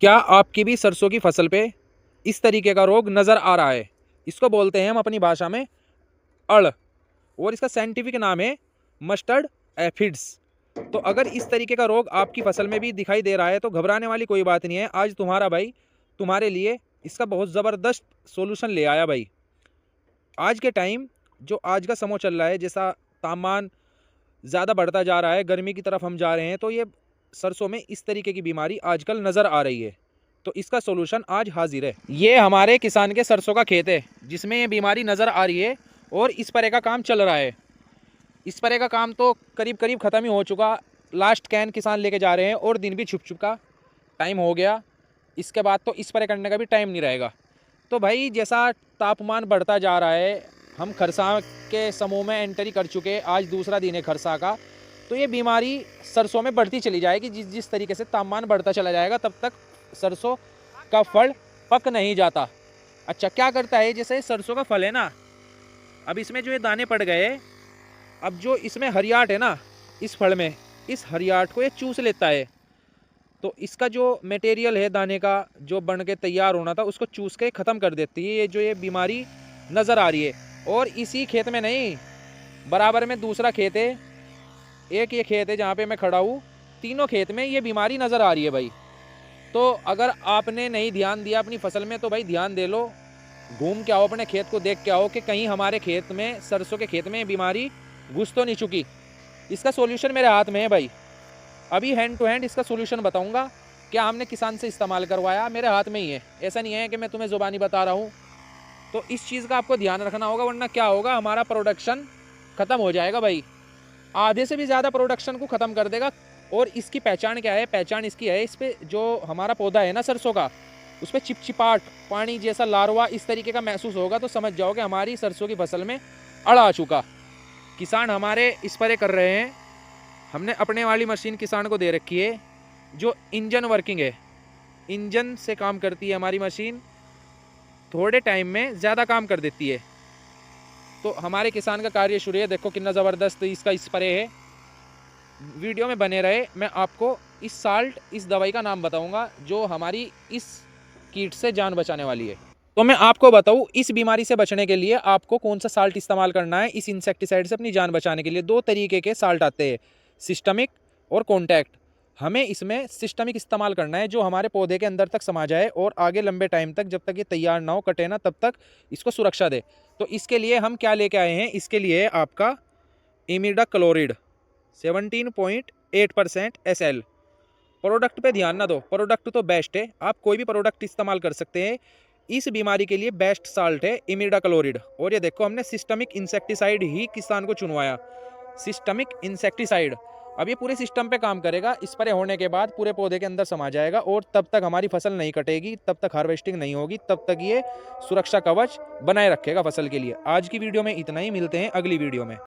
क्या आपकी भी सरसों की फसल पे इस तरीके का रोग नज़र आ रहा है? इसको बोलते हैं हम अपनी भाषा में अड़, और इसका साइंटिफिक नाम है मस्टर्ड एफिड्स। तो अगर इस तरीके का रोग आपकी फसल में भी दिखाई दे रहा है तो घबराने वाली कोई बात नहीं है। आज तुम्हारा भाई तुम्हारे लिए इसका बहुत ज़बरदस्त सॉल्यूशन ले आया भाई। आज के टाइम जो आज का समय चल रहा है, जैसा तापमान ज़्यादा बढ़ता जा रहा है, गर्मी की तरफ हम जा रहे हैं, तो ये सरसों में इस तरीके की बीमारी आजकल नज़र आ रही है। तो इसका सोल्यूशन आज हाजिर है। ये हमारे किसान के सरसों का खेत है जिसमें ये बीमारी नज़र आ रही है और इस स्प्रे का काम चल रहा है। इस स्प्रे का काम तो करीब करीब ख़त्म ही हो चुका। लास्ट कैन किसान लेके जा रहे हैं और दिन भी छुप चुका, टाइम हो गया। इसके बाद तो स्प्रे करने का भी टाइम नहीं रहेगा। तो भाई जैसा तापमान बढ़ता जा रहा है, हम खरसा के समूह में एंट्री कर चुके, आज दूसरा दिन है खरसा का। तो ये बीमारी सरसों में बढ़ती चली जाएगी। जिस जिस तरीके से तापमान बढ़ता चला जाएगा तब तक सरसों का फल पक नहीं जाता। अच्छा, क्या करता है, जैसे सरसों का फल है ना, अब इसमें जो ये दाने पड़ गए, अब जो इसमें हरियाट है ना इस फल में, इस हरियाट को ये चूस लेता है। तो इसका जो मटेरियल है दाने का, जो बन के तैयार होना था, उसको चूस के ख़त्म कर देती है। ये जो ये बीमारी नज़र आ रही है, और इसी खेत में नहीं, बराबर में दूसरा खेत है, एक ये खेत है जहाँ पे मैं खड़ा हूँ, तीनों खेत में ये बीमारी नज़र आ रही है भाई। तो अगर आपने नहीं ध्यान दिया अपनी फसल में तो भाई ध्यान दे लो, घूम के आओ, अपने खेत को देख के आओ कि कहीं हमारे खेत में, सरसों के खेत में बीमारी घुस तो नहीं चुकी। इसका सोल्यूशन मेरे हाथ में है भाई। अभी हैंड टू हैंड इसका सोल्यूशन बताऊंगा। क्या हमने किसान से इस्तेमाल करवाया, मेरे हाथ में ही है, ऐसा नहीं है कि मैं तुम्हें ज़ुबानी बता रहा हूँ। तो इस चीज़ का आपको ध्यान रखना होगा, वरना क्या होगा, हमारा प्रोडक्शन ख़त्म हो जाएगा भाई। आधे से भी ज़्यादा प्रोडक्शन को ख़त्म कर देगा। और इसकी पहचान क्या है? पहचान इसकी है, इस पर जो हमारा पौधा है ना सरसों का, उस पर चिपचिपाहट, पानी जैसा लार्वा इस तरीके का महसूस होगा तो समझ जाओ कि हमारी सरसों की फसल में अड़ आ चुका। किसान हमारे स्प्रे कर रहे हैं, हमने अपने वाली मशीन किसान को दे रखी है जो इंजन वर्किंग है, इंजन से काम करती है हमारी मशीन, थोड़े टाइम में ज़्यादा काम कर देती है। तो हमारे किसान का कार्य शुरू है। देखो कितना ज़बरदस्त इसका स्प्रे है। वीडियो में बने रहे, मैं आपको इस साल्ट, इस दवाई का नाम बताऊंगा जो हमारी इस कीट से जान बचाने वाली है। तो मैं आपको बताऊं, इस बीमारी से बचने के लिए आपको कौन सा साल्ट इस्तेमाल करना है। इस इंसेक्टिसाइड से अपनी जान बचाने के लिए दो तरीके के साल्ट आते हैं, सिस्टमिक और कॉन्टैक्ट। हमें इसमें सिस्टमिक इस्तेमाल करना है जो हमारे पौधे के अंदर तक समा जाए और आगे लंबे टाइम तक, जब तक ये तैयार ना हो, कटे ना, तब तक इसको सुरक्षा दे। तो इसके लिए हम क्या लेके आए हैं, इसके लिए आपका इमिडाक्लोप्रिड 17.8% SL। प्रोडक्ट पे ध्यान ना दो, प्रोडक्ट तो बेस्ट है, आप कोई भी प्रोडक्ट इस्तेमाल कर सकते हैं। इस बीमारी के लिए बेस्ट साल्ट है इमिडाक्लोप्रिड। और ये देखो, हमने सिस्टमिक इंसेक्टिसाइड ही किसान को चुनवाया, सिस्टमिक इंसेक्टिसाइड। अब ये पूरे सिस्टम पे काम करेगा, स्प्रे होने के बाद पूरे पौधे के अंदर समा जाएगा और तब तक हमारी फसल नहीं कटेगी, तब तक हार्वेस्टिंग नहीं होगी, तब तक ये सुरक्षा कवच बनाए रखेगा फसल के लिए। आज की वीडियो में इतना ही, मिलते हैं अगली वीडियो में।